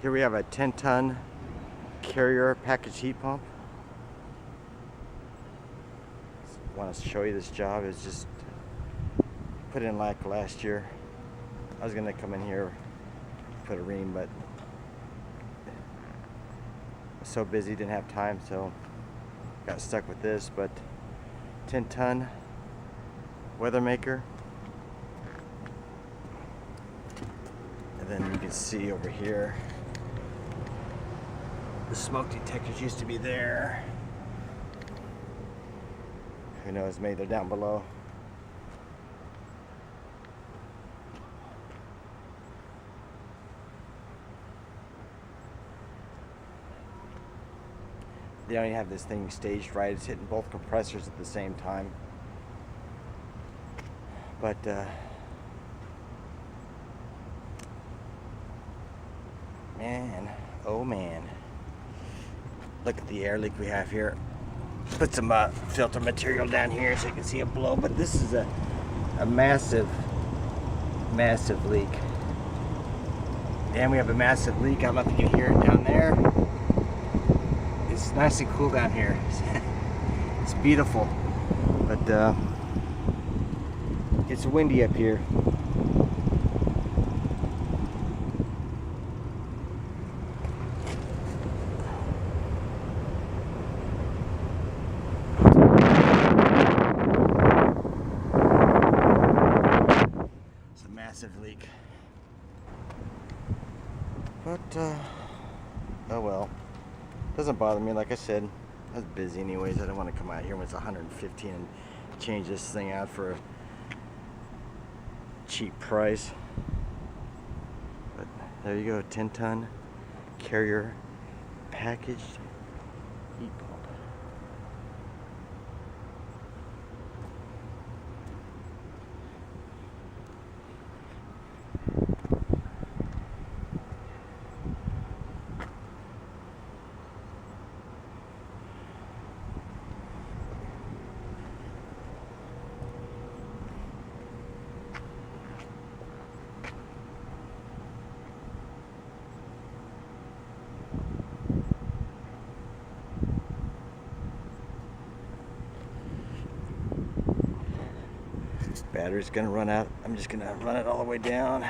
Here we have a 10-ton carrier package heat pump. I want to show you this job. It's just put in like last year. I was gonna come in here, put a ream, but I was so busy, didn't have time, so got stuck with this. But 10-ton weather maker. And then you can see over here, the smoke detectors used to be there. Who knows, maybe they're down below. They don't even have this thing staged right. It's hitting both compressors at the same time. But man, oh man, look at the air leak we have here. Put some filter material down here so you can see it blow, but this is a massive leak. And we have a massive leak. I don't know if you can hear it down there. It's nice and cool down here. It's beautiful, but it's windy up here. It's a massive leak. But oh well. Doesn't bother me. Like I said, I was busy anyways. I don't want to come out here when it's 115 and change this thing out for a cheap price. But there you go, 10-ton carrier packaged heat pump. Battery's gonna run out. I'm just gonna run it all the way down.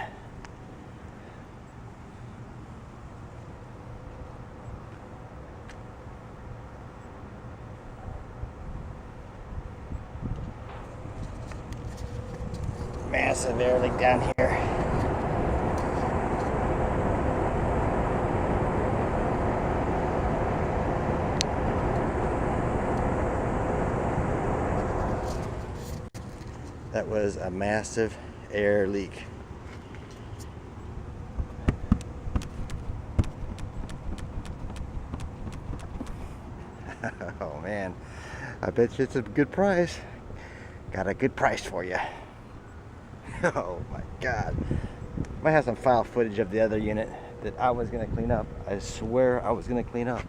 Massive air leak down here. That was a massive air leak. Oh man, I bet you it's a good price. Got a good price for you. Oh my God. Might have some file footage of the other unit that I was gonna clean up. I swear I was gonna clean up.